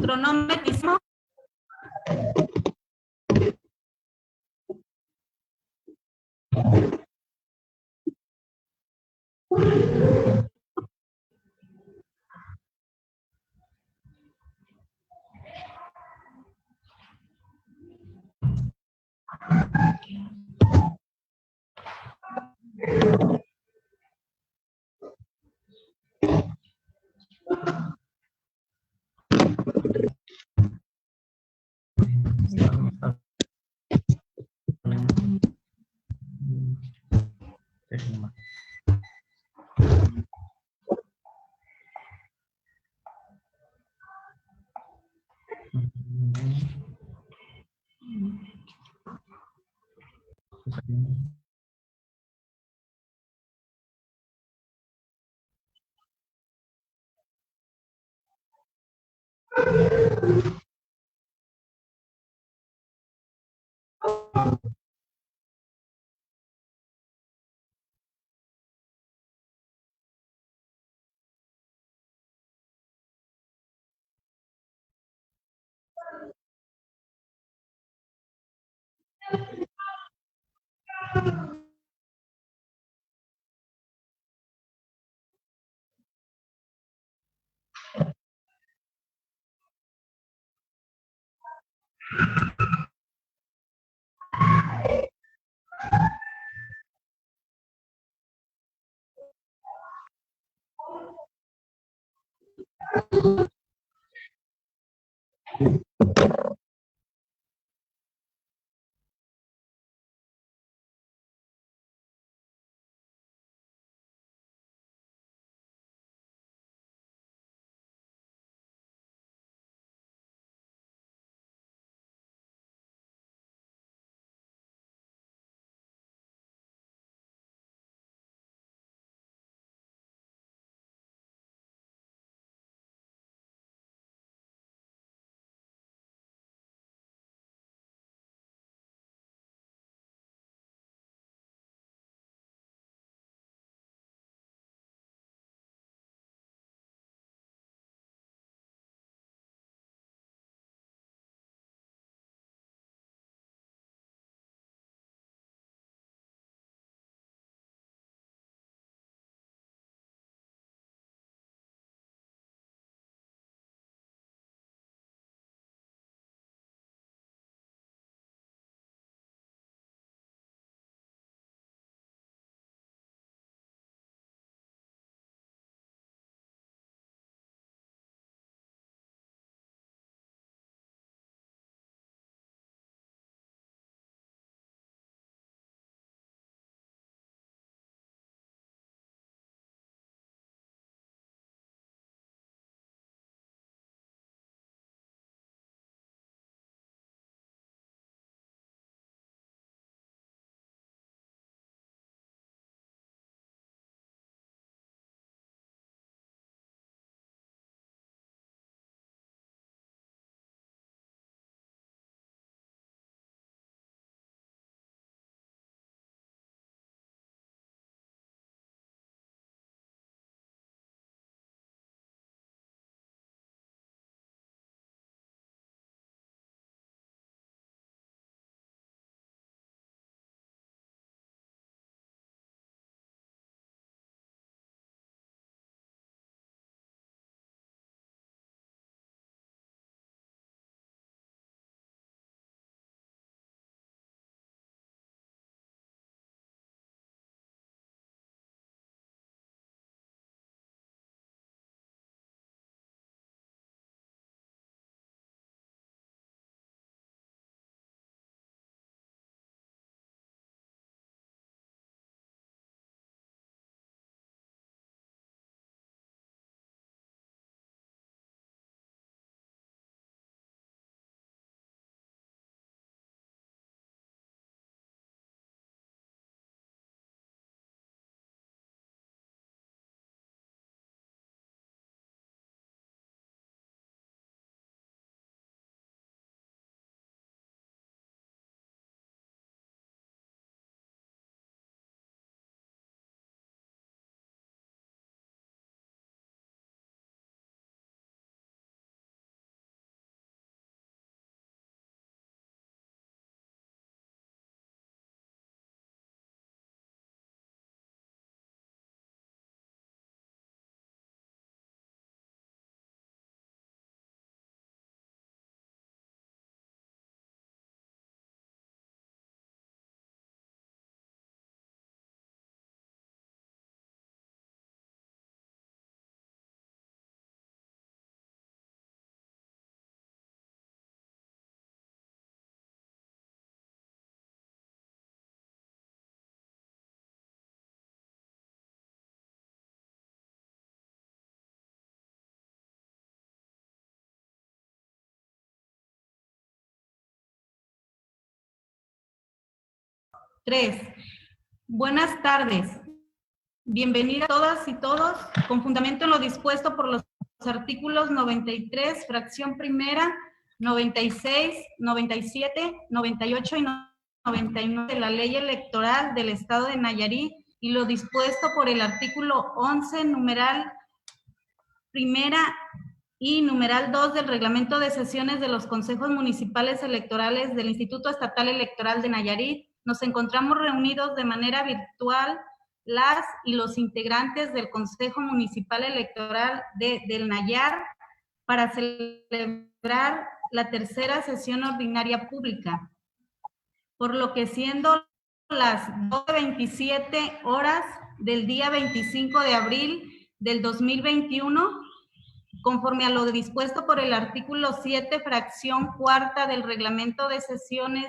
Cronometrismo. 3. Buenas tardes. Bienvenidas todas y todos, con fundamento en lo dispuesto por los artículos 93, fracción primera, 96, 97, 98 y 99 de la Ley Electoral del Estado de Nayarit y lo dispuesto por el artículo 11, numeral primera y numeral 2 del Reglamento de Sesiones de los Consejos Municipales Electorales del Instituto Estatal Electoral de Nayarit, nos encontramos reunidos de manera virtual las y los integrantes del Consejo Municipal Electoral del Nayar para celebrar la tercera sesión ordinaria pública, por lo que siendo las 12:27 horas del día 25 de abril del 2021, conforme a lo dispuesto por el artículo 7, fracción cuarta del Reglamento de Sesiones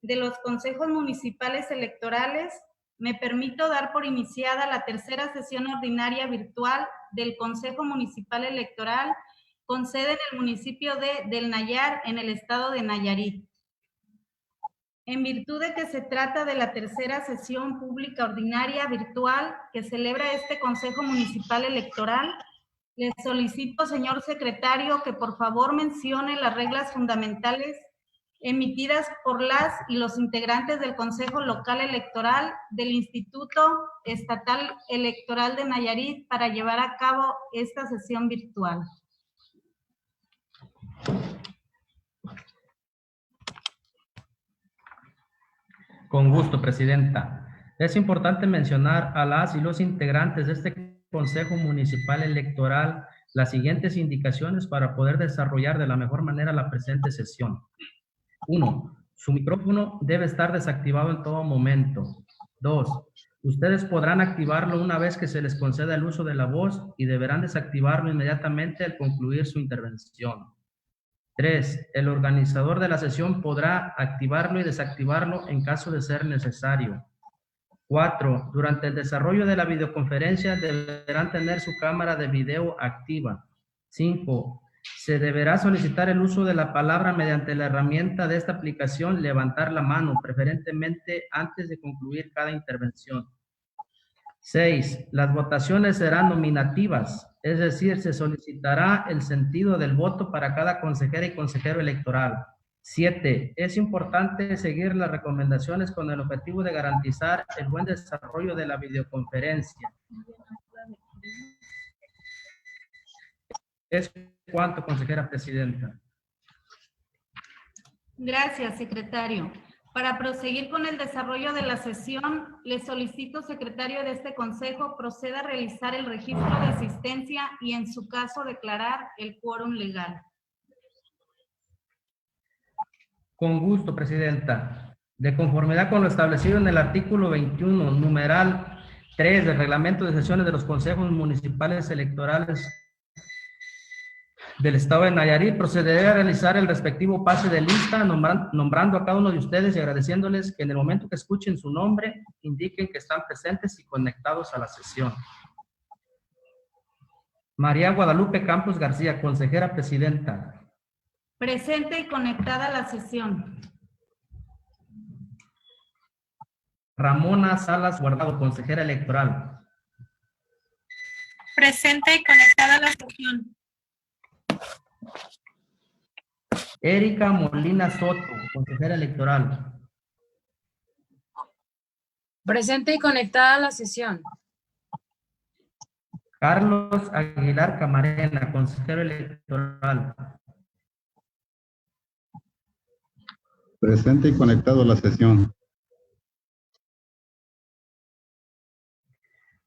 de los Consejos Municipales Electorales, me permito dar por iniciada la tercera sesión ordinaria virtual del Consejo Municipal Electoral con sede en el municipio del Nayar, en el estado de Nayarit. En virtud de que se trata de la tercera sesión pública ordinaria virtual que celebra este Consejo Municipal Electoral, le solicito, señor secretario, que por favor mencione las reglas fundamentales emitidas por las y los integrantes del Consejo Local Electoral del Instituto Estatal Electoral de Nayarit para llevar a cabo esta sesión virtual. Con gusto, Presidenta. Es importante mencionar a las y los integrantes de este Consejo Municipal Electoral las siguientes indicaciones para poder desarrollar de la mejor manera la presente sesión. 1. Su micrófono debe estar desactivado en todo momento. 2. Ustedes podrán activarlo una vez que se les conceda el uso de la voz y deberán desactivarlo inmediatamente al concluir su intervención. 3. El organizador de la sesión podrá activarlo y desactivarlo en caso de ser necesario. 4. Durante el desarrollo de la videoconferencia deberán tener su cámara de video activa. 5. Se deberá solicitar el uso de la palabra mediante la herramienta de esta aplicación levantar la mano, preferentemente antes de concluir cada intervención. 6. Las votaciones serán nominativas, es decir, se solicitará el sentido del voto para cada consejera y consejero electoral. 7. Es importante seguir las recomendaciones con el objetivo de garantizar el buen desarrollo de la videoconferencia. Es cuanto, consejera presidenta. Gracias, secretario. Para proseguir con el desarrollo de la sesión, le solicito, secretario de este consejo, proceda a realizar el registro de asistencia y, en su caso, declarar el quórum legal. Con gusto, Presidenta. De conformidad con lo establecido en el artículo 21, numeral 3 del Reglamento de Sesiones de los Consejos Municipales Electorales del Estado de Nayarit, procederé a realizar el respectivo pase de lista, nombrando a cada uno de ustedes y agradeciéndoles que en el momento que escuchen su nombre, indiquen que están presentes y conectados a la sesión. María Guadalupe Campos García, consejera presidenta. Presente y conectada a la sesión. Ramona Salas Guardado, consejera electoral. Presente y conectada a la sesión. Erika Molina Soto, consejera electoral. Presente y conectada a la sesión. Carlos Aguilar Camarena, consejero electoral. Presente y conectado a la sesión.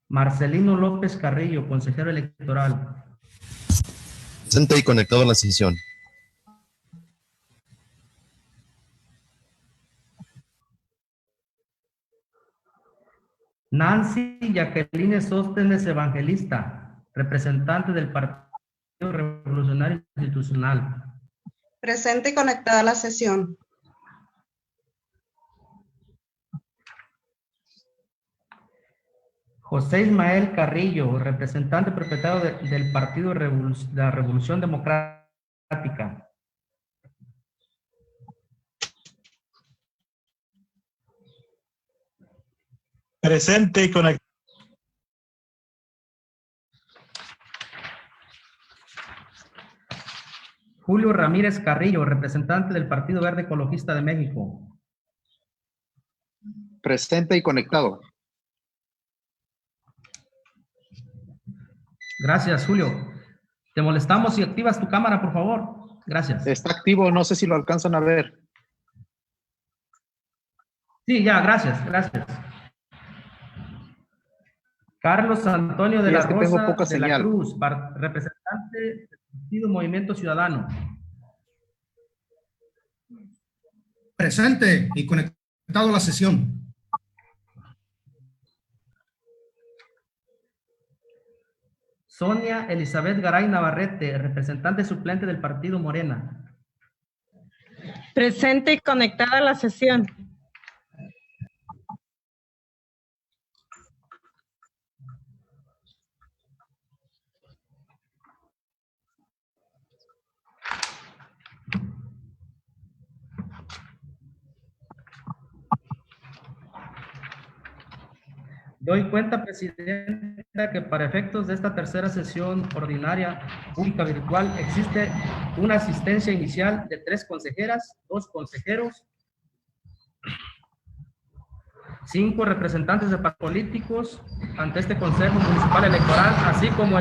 Marcelino López Carrillo, consejero electoral. Presente y conectado a la sesión. Nancy Jacqueline Sóstenes Evangelista, representante del Partido Revolucionario Institucional. Presente y conectada a la sesión. José Ismael Carrillo, representante propietario del Partido de la Revolución Democrática. Presente y conectado. Julio Ramírez Carrillo, representante del Partido Verde Ecologista de México. Presente y conectado. Gracias, Julio. Te molestamos si activas tu cámara, por favor. Gracias. Está activo, no sé si lo alcanzan a ver. Sí, ya, gracias, gracias. Carlos Antonio de Sí, la es que tengo Rosa poca de la señal. Cruz, representante del Partido Movimiento Ciudadano. Presente y conectado a la sesión. Sonia Elizabeth Garay Navarrete, representante suplente del Partido Morena. Presente y conectada a la sesión. Doy cuenta, Presidenta, que para efectos de esta tercera sesión ordinaria pública virtual existe una asistencia inicial de 3 consejeras, 2 consejeros, 5 representantes de partidos políticos ante este Consejo Municipal Electoral, así como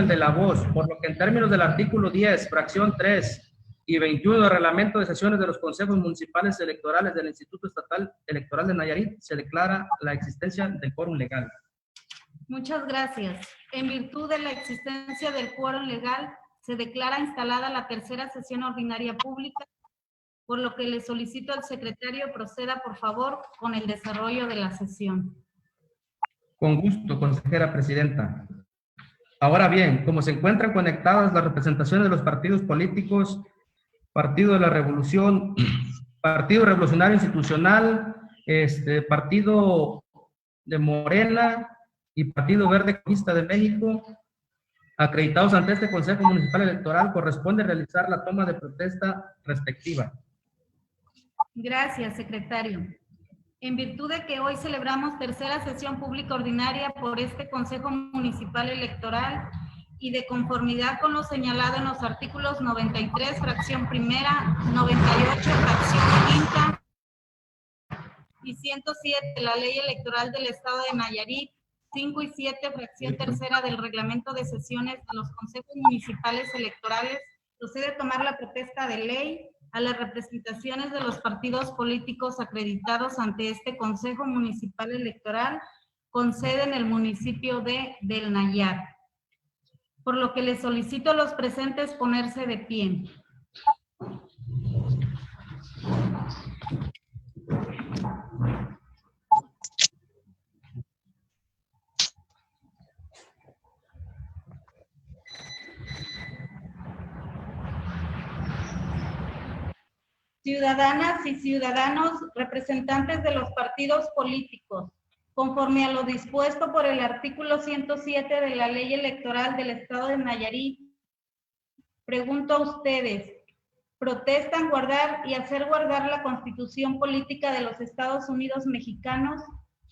el de la voz, por lo que en términos del artículo 10, fracción 3 y 21 del reglamento de sesiones de los consejos municipales electorales del Instituto Estatal Electoral de Nayarit, se declara la existencia del quórum legal. Muchas gracias. En virtud de la existencia del quórum legal, se declara instalada la tercera sesión ordinaria pública, por lo que le solicito al secretario proceda, por favor, con el desarrollo de la sesión. Con gusto, consejera presidenta. Ahora bien, como se encuentran conectadas las representaciones de los partidos políticos, Partido de la Revolución, Partido Revolucionario Institucional, Partido de Morena y Partido Verde Ecologista de México, acreditados ante este Consejo Municipal Electoral, corresponde realizar la toma de protesta respectiva. Gracias, secretario. En virtud de que hoy celebramos tercera sesión pública ordinaria por este Consejo Municipal Electoral y de conformidad con lo señalado en los artículos 93, fracción primera, 98, fracción quinta y 107 de la Ley Electoral del Estado de Nayarit, 5 y 7, fracción tercera del Reglamento de Sesiones de los Consejos Municipales Electorales, procede a tomar la protesta de ley a las representaciones de los partidos políticos acreditados ante este Consejo Municipal Electoral con sede en el municipio del Nayar. Por lo que les solicito a los presentes ponerse de pie. Ciudadanas y ciudadanos, representantes de los partidos políticos, conforme a lo dispuesto por el artículo 107 de la Ley Electoral del Estado de Nayarit, pregunto a ustedes, ¿protestan guardar y hacer guardar la Constitución Política de los Estados Unidos Mexicanos,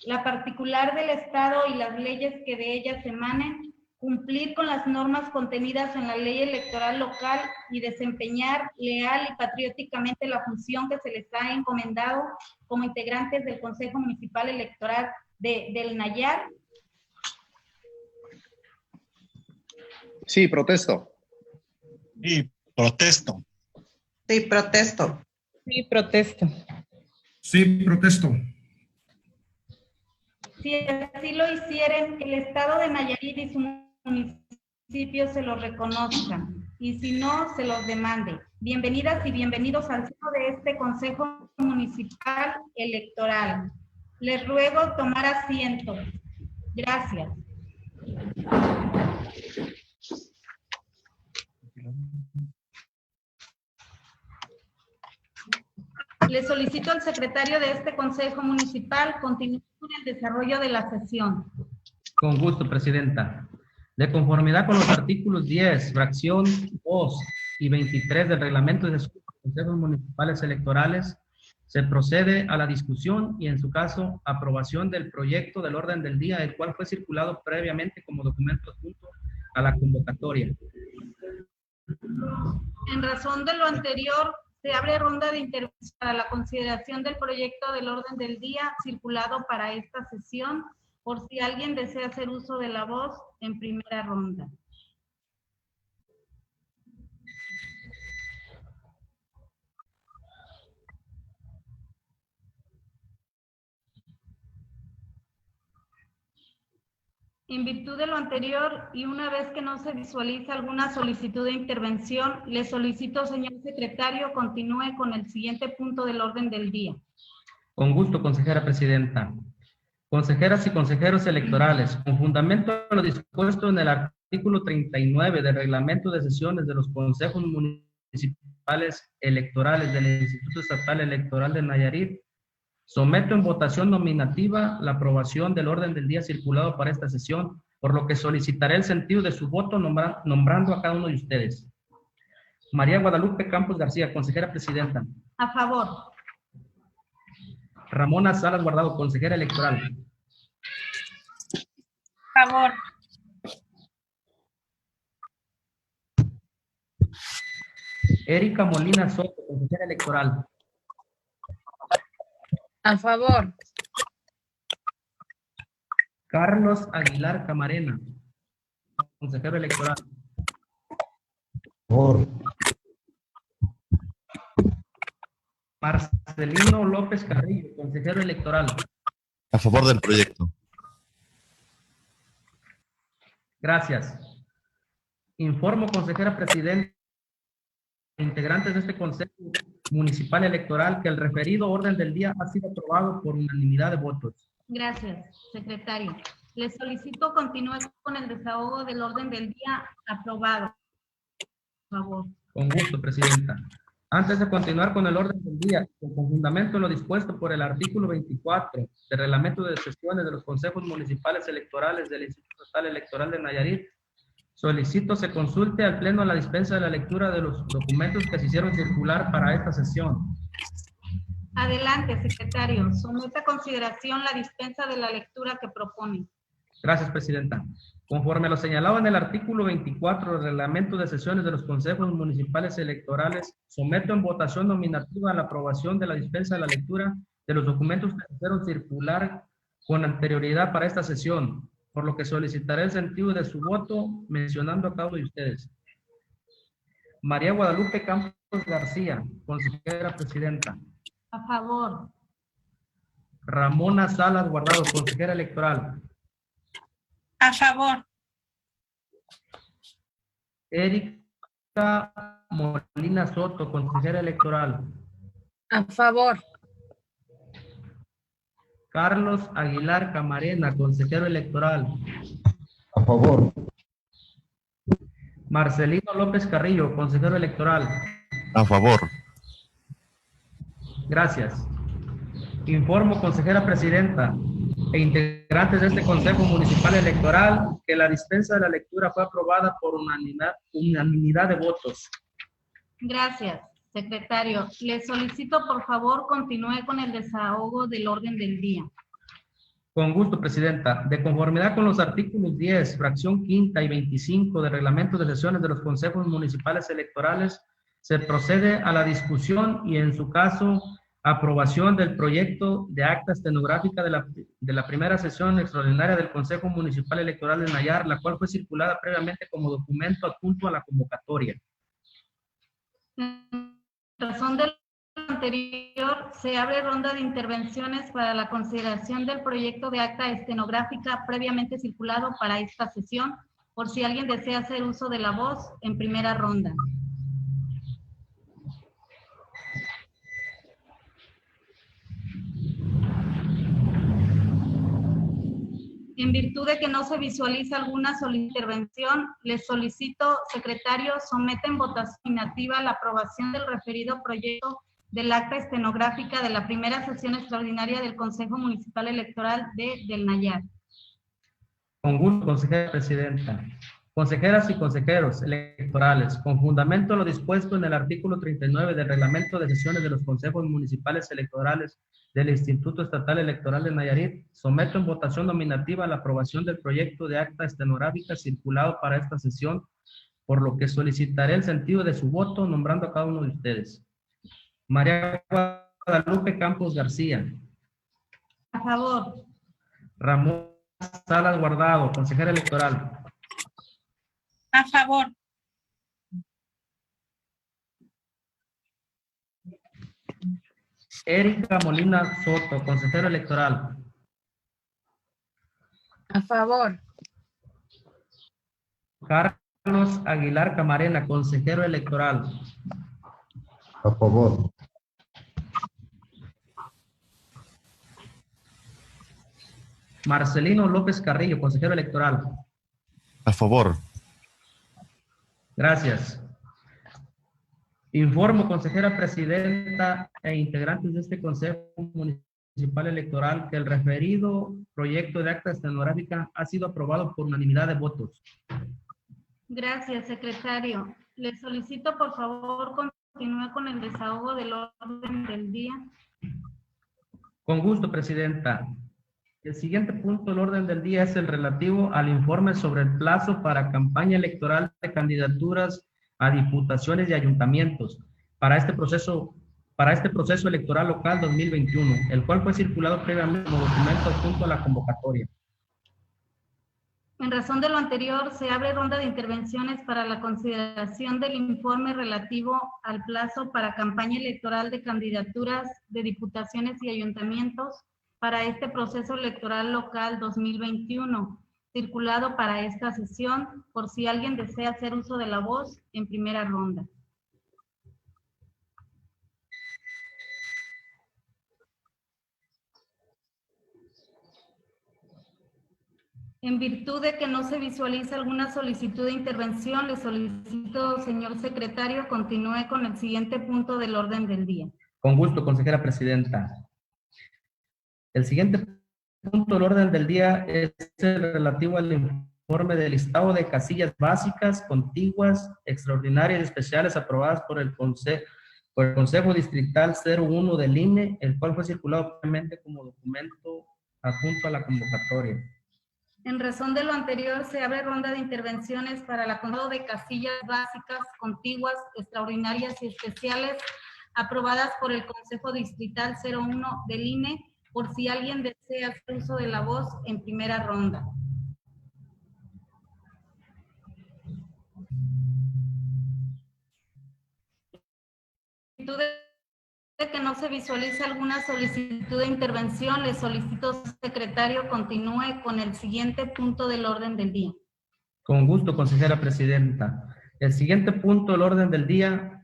la particular del Estado y las leyes que de ellas emanen, cumplir con las normas contenidas en la Ley Electoral local y desempeñar leal y patrióticamente la función que se les ha encomendado como integrantes del Consejo Municipal Electoral del Nayar? Sí, protesto. Sí, protesto. Sí, protesto. Sí, protesto. Sí, protesto. Si así lo hicieren, el Estado de Nayarit y su municipio se los reconozcan, y si no, se los demande. Bienvenidas y bienvenidos al seno de este Consejo Municipal Electoral. Les ruego tomar asiento. Gracias. Le solicito al secretario de este Consejo Municipal continúe con el desarrollo de la sesión. Con gusto, Presidenta. De conformidad con los artículos 10, fracción 2 y 23 del Reglamento de Consejos Municipales Electorales, Se procede a la discusión y, en su caso, aprobación del proyecto del orden del día, el cual fue circulado previamente como documento adjunto a la convocatoria. En razón de lo anterior, se abre ronda de intervención para la consideración del proyecto del orden del día circulado para esta sesión, por si alguien desea hacer uso de la voz en primera ronda. En virtud de lo anterior, y una vez que no se visualiza alguna solicitud de intervención, le solicito, señor secretario, continúe con el siguiente punto del orden del día. Con gusto, consejera presidenta. Consejeras y consejeros electorales, con fundamento en lo dispuesto en el artículo 39 del reglamento de sesiones de los consejos municipales electorales del Instituto Estatal Electoral de Nayarit, someto en votación nominativa la aprobación del orden del día circulado para esta sesión, por lo que solicitaré el sentido de su voto nombrando a cada uno de ustedes. María Guadalupe Campos García, consejera presidenta. A favor. Ramona Salas Guardado, consejera electoral. Favor. Erika Molina Soto, consejera electoral. A favor. Carlos Aguilar Camarena, consejero electoral. Por. Marcelino López Carrillo, consejero electoral. A favor del proyecto. Gracias. Informo, consejera presidenta, integrantes de este Consejo Municipal Electoral, que el referido orden del día ha sido aprobado por unanimidad de votos. Gracias, secretario. Le solicito continúe con el desahogo del orden del día aprobado. Por favor. Con gusto, presidenta. Antes de continuar con el orden del día, con fundamento en lo dispuesto por el artículo 24 del reglamento de sesiones de los consejos municipales electorales del Instituto Estatal Electoral de Nayarit, solicito se consulte al Pleno la dispensa de la lectura de los documentos que se hicieron circular para esta sesión. Adelante, secretario. Somete a consideración la dispensa de la lectura que propone. Gracias, presidenta. Conforme a lo señalado en el artículo 24 del reglamento de sesiones de los consejos municipales electorales, someto en votación nominativa la aprobación de la dispensa de la lectura de los documentos que se hicieron circular con anterioridad para esta sesión, por lo que solicitaré el sentido de su voto mencionando a cada uno de ustedes. María Guadalupe Campos García, consejera presidenta. A favor. Ramona Salas Guardado, consejera electoral. A favor. Erika Molina Soto, consejera electoral. A favor. Carlos Aguilar Camarena, consejero electoral. A favor. Marcelino López Carrillo, consejero electoral. A favor. Gracias. Informo, consejera presidenta e integrantes de este Consejo Municipal Electoral, que la dispensa de la lectura fue aprobada por unanimidad de votos. Gracias, secretario. Le solicito, por favor, continúe con el desahogo del orden del día. Con gusto, presidenta. De conformidad con los artículos 10, fracción quinta y 25 del reglamento de sesiones de los consejos municipales electorales, se procede a la discusión y, en su caso, aprobación del proyecto de acta estenográfica de la primera sesión extraordinaria del Consejo Municipal Electoral de Nayar, la cual fue circulada previamente como documento adjunto a la convocatoria. En razón del anterior, se abre ronda de intervenciones para la consideración del proyecto de acta estenográfica previamente circulado para esta sesión, por si alguien desea hacer uso de la voz en primera ronda. En virtud de que no se visualiza alguna intervención, les solicito, secretario, someta en votación nominativa la aprobación del referido proyecto del acta estenográfica de la primera sesión extraordinaria del Consejo Municipal Electoral del Nayar. Con gusto, consejera presidenta. Consejeras y consejeros electorales, con fundamento en lo dispuesto en el artículo 39 del reglamento de sesiones de los consejos municipales electorales del Instituto Estatal Electoral de Nayarit, someto en votación nominativa la aprobación del proyecto de acta estenográfica circulado para esta sesión, por lo que solicitaré el sentido de su voto nombrando a cada uno de ustedes. María Guadalupe Campos García. A favor. Ramón Salas Guardado, consejera electoral. A favor. Erika Molina Soto, consejero electoral. A favor. Carlos Aguilar Camarena, consejero electoral. A favor. Marcelino López Carrillo, consejero electoral. A favor. Gracias. Informo, consejera presidenta e integrantes de este Consejo Municipal Electoral, que el referido proyecto de acta estenográfica ha sido aprobado por unanimidad de votos. Gracias, secretario. Le solicito, por favor, continúe con el desahogo del orden del día. Con gusto, presidenta. El siguiente punto del orden del día es el relativo al informe sobre el plazo para campaña electoral de candidaturas a diputaciones y ayuntamientos para este proceso electoral local 2021, el cual fue circulado previamente como documento junto a la convocatoria. En razón de lo anterior, se abre ronda de intervenciones para la consideración del informe relativo al plazo para campaña electoral de candidaturas de diputaciones y ayuntamientos para este proceso electoral local 2021, circulado para esta sesión, por si alguien desea hacer uso de la voz en primera ronda. En virtud de que no se visualiza alguna solicitud de intervención, le solicito, señor secretario, continúe con el siguiente punto del orden del día. Con gusto, consejera presidenta. El siguiente punto del orden del día es el relativo al informe del listado de casillas básicas, contiguas, extraordinarias y especiales aprobadas por el Consejo Distrital 01 del INE, el cual fue circulado previamente como documento adjunto a la convocatoria. En razón de lo anterior, se abre ronda de intervenciones para el acomodo de casillas básicas, contiguas, extraordinarias y especiales aprobadas por el Consejo Distrital 01 del INE, por si alguien desea hacer uso de la voz en primera ronda. En virtud de que no se visualiza alguna solicitud de intervención, le solicito, secretario, continúe con el siguiente punto del orden del día. Con gusto, consejera presidenta. El siguiente punto del orden del día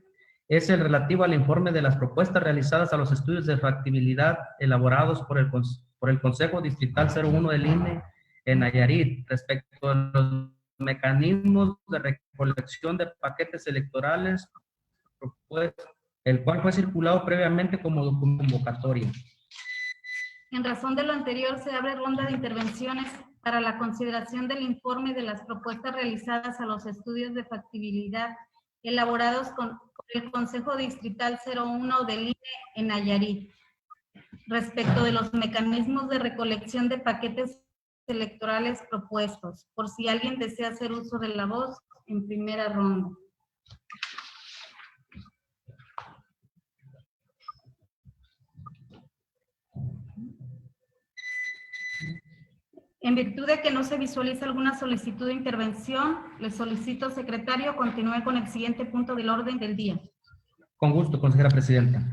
es el relativo al informe de las propuestas realizadas a los estudios de factibilidad elaborados por el Consejo Distrital 01 del INE en Nayarit respecto a los mecanismos de recolección de paquetes electorales, el cual fue circulado previamente como convocatoria. En razón de lo anterior, se abre ronda de intervenciones para la consideración del informe de las propuestas realizadas a los estudios de factibilidad elaborados por el Consejo Distrital 01 del INE en Nayarit, respecto de los mecanismos de recolección de paquetes electorales propuestos, por si alguien desea hacer uso de la voz en primera ronda. En virtud de que no se visualiza alguna solicitud de intervención, le solicito, secretario, continúe con el siguiente punto del orden del día. Con gusto, consejera presidenta.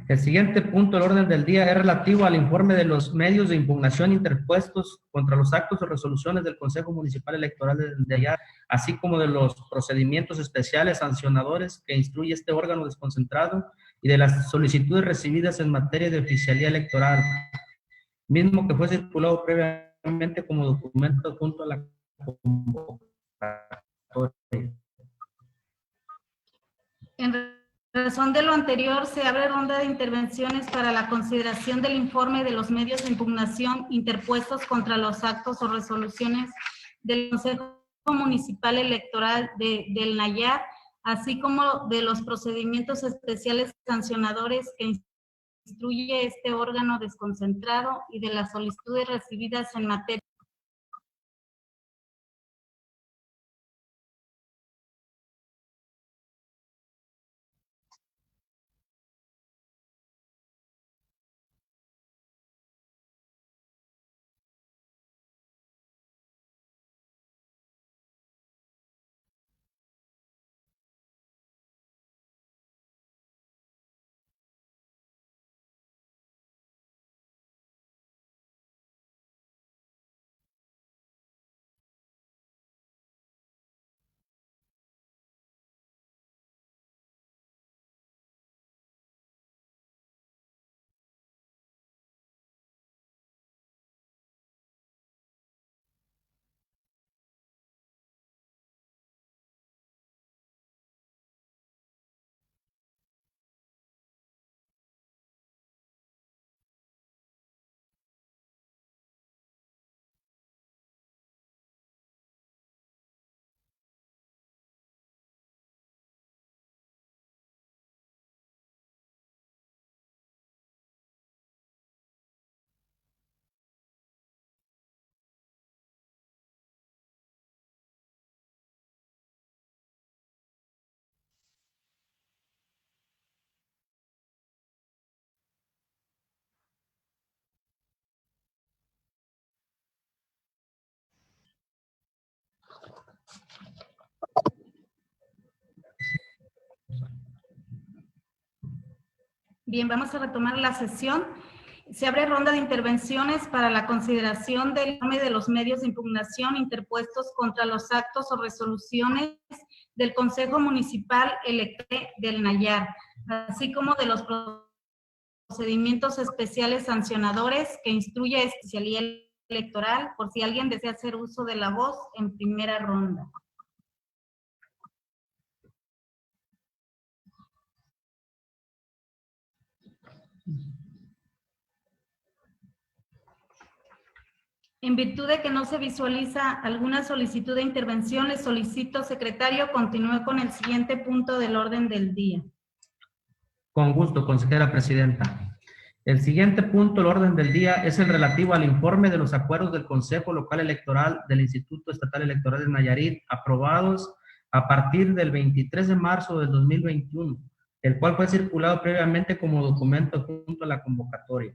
El siguiente punto del orden del día es relativo al informe de los medios de impugnación interpuestos contra los actos o resoluciones del Consejo Municipal Electoral de allá, así como de los procedimientos especiales sancionadores que instruye este órgano desconcentrado y de las solicitudes recibidas en materia de oficialía electoral, mismo que fue circulado previamente como documento junto a la convocatoria. En razón de lo anterior, se abre ronda de intervenciones para la consideración del informe de los medios de impugnación interpuestos contra los actos o resoluciones del Consejo Municipal Electoral del Nayar, así como de los procedimientos especiales sancionadores que instruye este órgano desconcentrado y de las solicitudes recibidas en materia. Bien, vamos a retomar la sesión. Se abre ronda de intervenciones para la consideración del informe de los medios de impugnación interpuestos contra los actos o resoluciones del Consejo Municipal Electoral del Nayar, así como de los procedimientos especiales sancionadores que instruye esta especialía electoral, por si alguien desea hacer uso de la voz en primera ronda. En virtud de que no se visualiza alguna solicitud de intervención, le solicito, secretario, continúe con el siguiente punto del orden del día. Con gusto, consejera presidenta. El siguiente punto del orden del día es el relativo al informe de los acuerdos del Consejo Local Electoral del Instituto Estatal Electoral de Nayarit, aprobados a partir del 23 de marzo del 2021, el cual fue circulado previamente como documento junto a la convocatoria.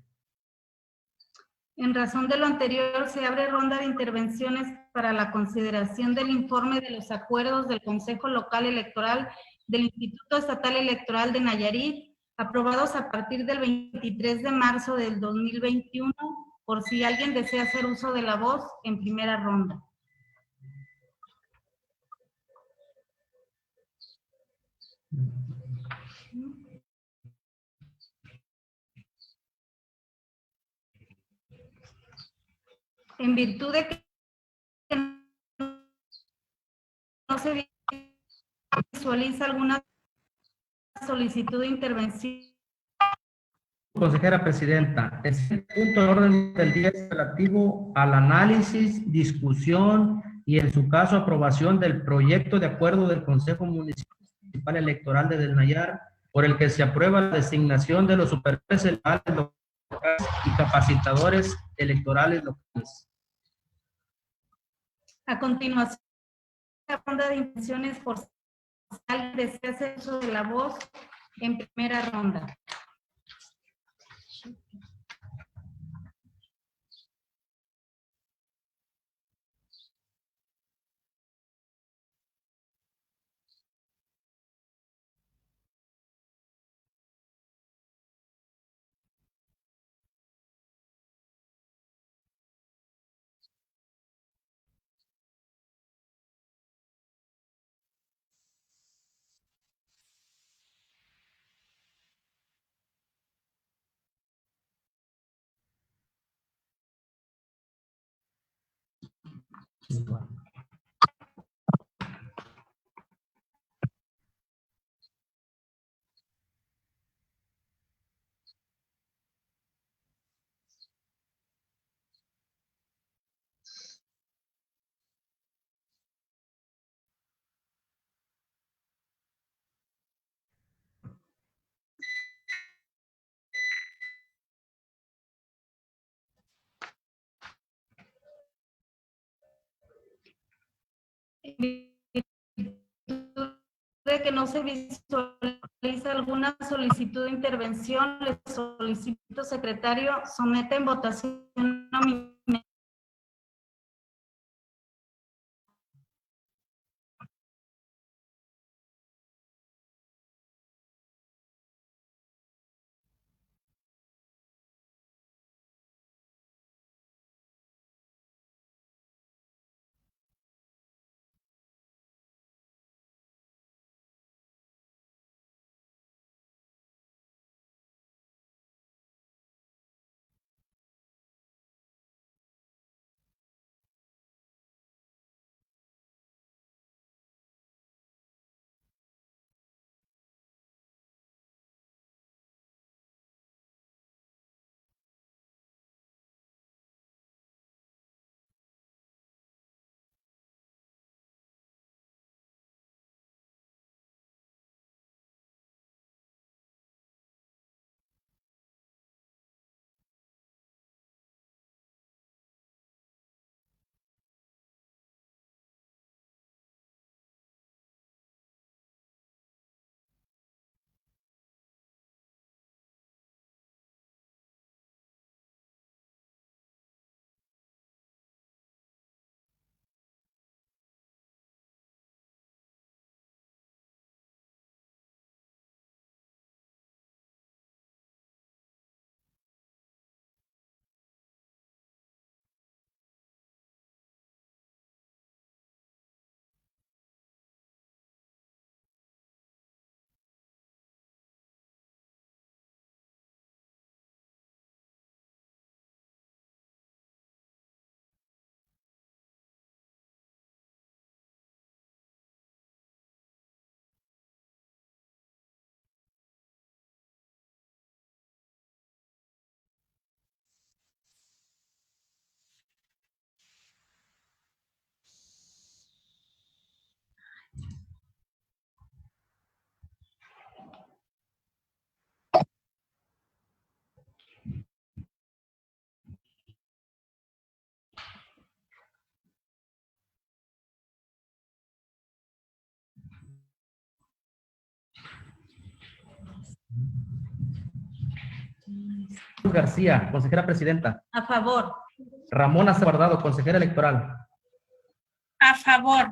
En razón de lo anterior, se abre ronda de intervenciones para la consideración del informe de los acuerdos del Consejo Local Electoral del Instituto Estatal Electoral de Nayarit, aprobados a partir del 23 de marzo del 2021, por si alguien desea hacer uso de la voz en primera ronda. En virtud de que no se visualiza alguna solicitud de intervención. Consejera presidenta, el siguiente punto de orden del día es relativo al análisis, discusión y, en su caso, aprobación del proyecto de acuerdo del Consejo Municipal Electoral de Del Nayar, por el que se aprueba la designación de los supervisores electorales locales y capacitadores electorales locales. A continuación, la ronda de intervenciones por si alguien desea hacer uso de la voz en primera ronda. En virtud de que no se visualiza alguna solicitud de intervención, le solicito, secretario, someta en votación nominal. García, consejera presidenta. A favor. Ramón Ace Guardado, consejera electoral. A favor.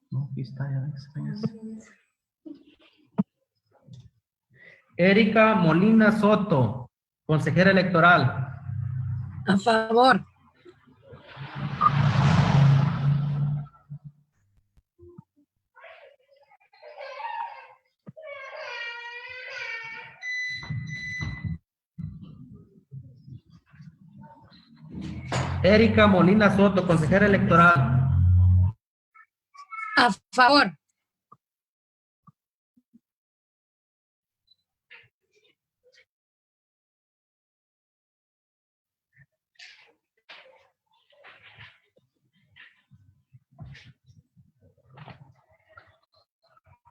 No, aquí está, ya ves. Erika Molina Soto, consejera electoral. A favor. Erika Molina Soto, consejera electoral. A favor.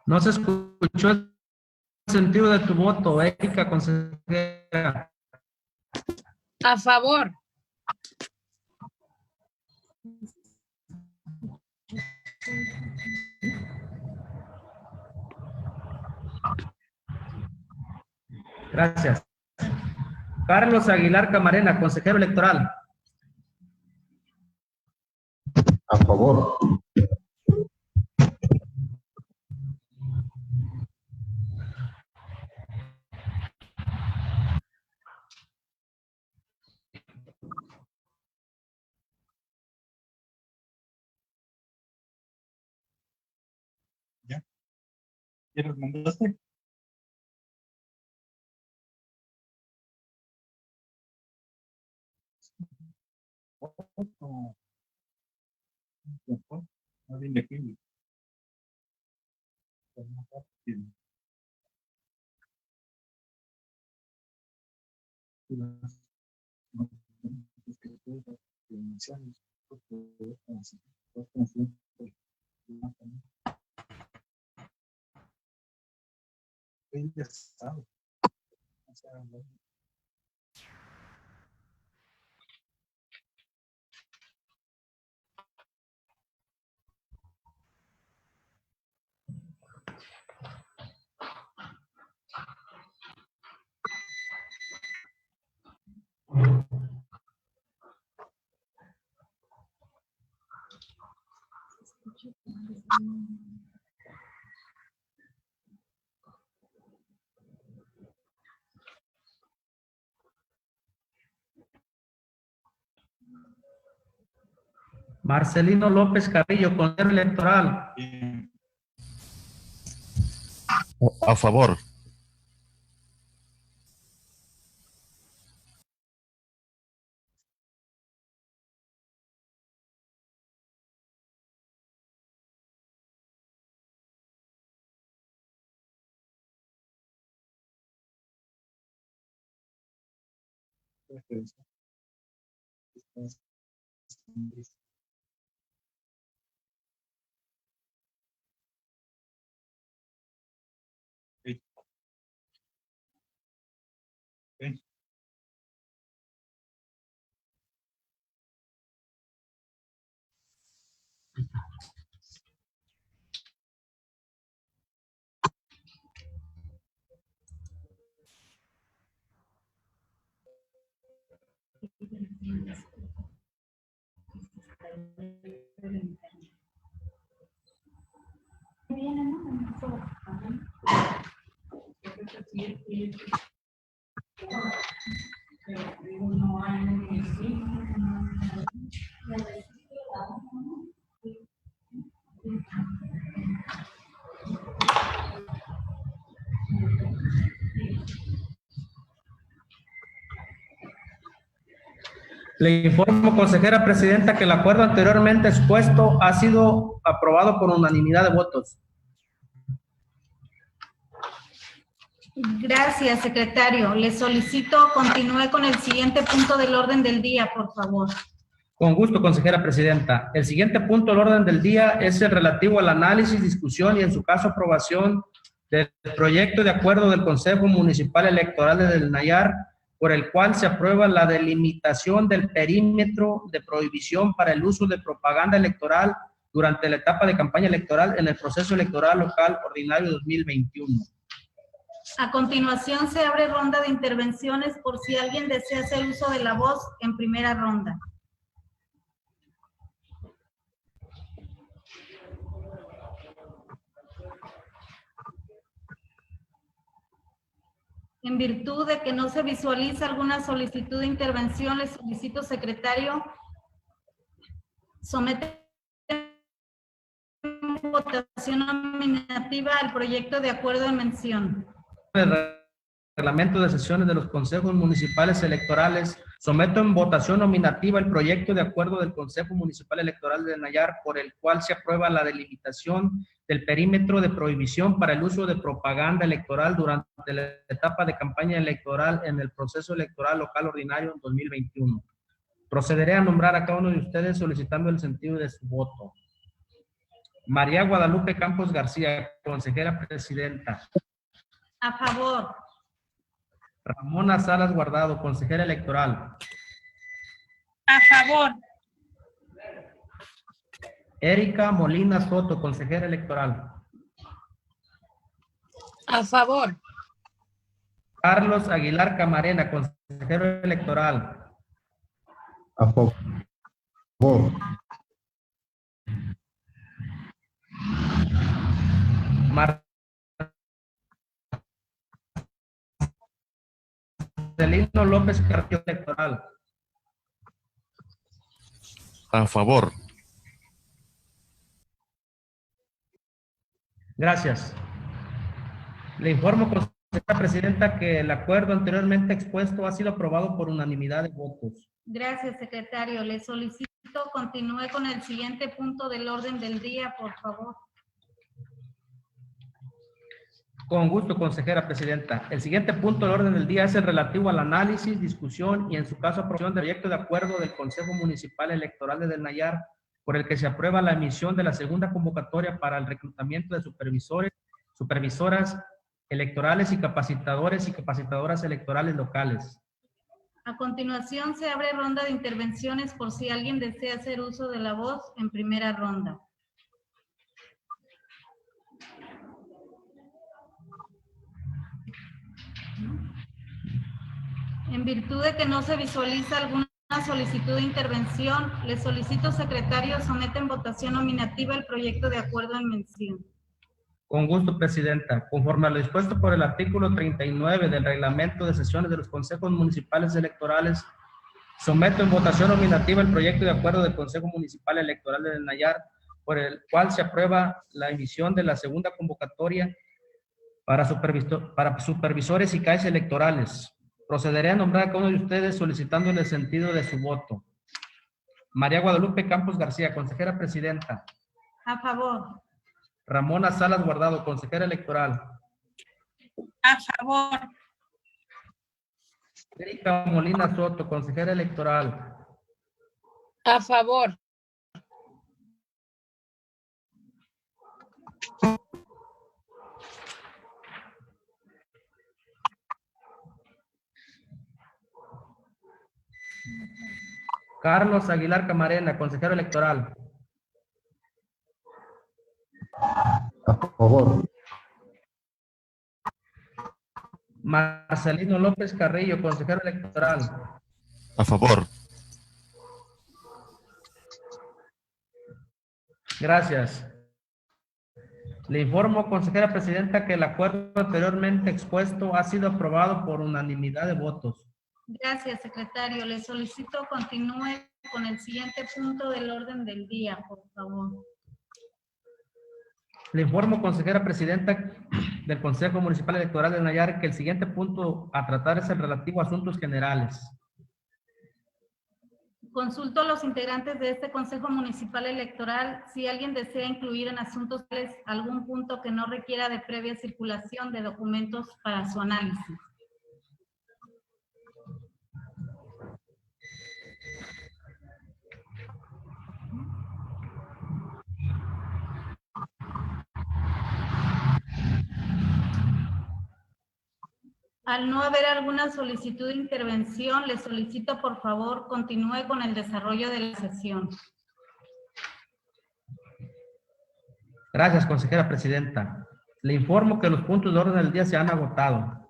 No se escuchó el sentido de tu voto, Erika, consejera. A favor. Gracias. Carlos Aguilar Camarena, consejero electoral. A favor. ¿Ya los mandaste? No viene aquí. Marcelino López Carrillo, consejero electoral. A favor. Le informo, consejera presidenta, que el acuerdo anteriormente expuesto ha sido aprobado por unanimidad de votos. Gracias, secretario. Le solicito continúe con el siguiente punto del orden del día, por favor. Con gusto, consejera presidenta. El siguiente punto del orden del día es el relativo al análisis, discusión y, en su caso, aprobación del proyecto de acuerdo del Consejo Municipal Electoral de Del Nayar, por el cual se aprueba la delimitación del perímetro de prohibición para el uso de propaganda electoral durante la etapa de campaña electoral en el proceso electoral local ordinario 2021. A continuación se abre ronda de intervenciones por si alguien desea hacer uso de la voz en primera ronda. En virtud de que no se visualiza alguna solicitud de intervención, le solicito, secretario, somete en votación nominativa al proyecto de acuerdo en mención. El reglamento de sesiones de los consejos municipales electorales, someto en votación nominativa el proyecto de acuerdo del Consejo Municipal Electoral de Nayar, por el cual se aprueba la delimitación del perímetro de prohibición para el uso de propaganda electoral durante la etapa de campaña electoral en el proceso electoral local ordinario en 2021. Procederé a nombrar a cada uno de ustedes solicitando el sentido de su voto. María Guadalupe Campos García, consejera presidenta. A favor. Ramona Salas Guardado, consejera electoral. A favor. Erika Molina Soto, consejera electoral. A favor. Carlos Aguilar Camarena, consejero electoral. A favor. Marcelino López Carrillo, electoral. A favor. Gracias. Le informo, consejera presidenta, que el acuerdo anteriormente expuesto ha sido aprobado por unanimidad de votos. Gracias, secretario. Le solicito continúe con el siguiente punto del orden del día, por favor. Con gusto, consejera presidenta. El siguiente punto del orden del día es el relativo al análisis, discusión y, en su caso, aprobación del proyecto de acuerdo del Consejo Municipal Electoral de Del Nayar, por el que se aprueba la emisión de la segunda convocatoria para el reclutamiento de supervisores, supervisoras electorales y capacitadores y capacitadoras electorales locales. A continuación, se abre ronda de intervenciones por si alguien desea hacer uso de la voz en primera ronda. En virtud de que no se visualiza alguna solicitud de intervención, le solicito, secretario, somete en votación nominativa el proyecto de acuerdo en mención. Con gusto, presidenta. Conforme a lo dispuesto por el artículo 39 del reglamento de sesiones de los consejos municipales electorales, someto en votación nominativa el proyecto de acuerdo del Consejo Municipal Electoral de Nayar, por el cual se aprueba la emisión de la segunda convocatoria para supervisores y CAEs electorales. Procederé a nombrar a cada uno de ustedes solicitando el sentido de su voto. María Guadalupe Campos García, consejera presidenta. A favor. Ramona Salas Guardado, consejera electoral. A favor. Erika Molina Soto, consejera electoral. A favor. Carlos Aguilar Camarena, consejero electoral. A favor. Marcelino López Carrillo, consejero electoral. A favor. Gracias. Le informo, consejera presidenta, que el acuerdo anteriormente expuesto ha sido aprobado por unanimidad de votos. Gracias, secretario. Le solicito continúe con el siguiente punto del orden del día, por favor. Le informo, consejera presidenta del Consejo Municipal Electoral de Nayar, que el siguiente punto a tratar es el relativo a asuntos generales. Consulto a los integrantes de este Consejo Municipal Electoral si alguien desea incluir en asuntos generales algún punto que no requiera de previa circulación de documentos para su análisis. Al no haber alguna solicitud de intervención, le solicito por favor continúe con el desarrollo de la sesión. Gracias, consejera presidenta. Le informo que los puntos de orden del día se han agotado.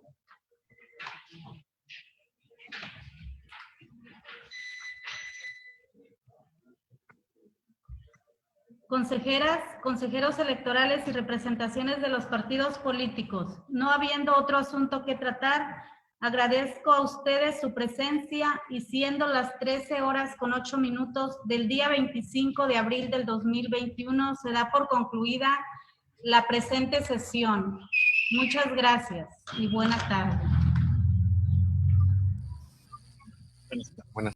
consejeras, consejeros electorales y representaciones de los partidos políticos. No habiendo otro asunto que tratar, agradezco a ustedes su presencia y siendo las 13:08 del día 25 de abril del 2021, se da por concluida la presente sesión. Muchas gracias y buena tarde. Buenas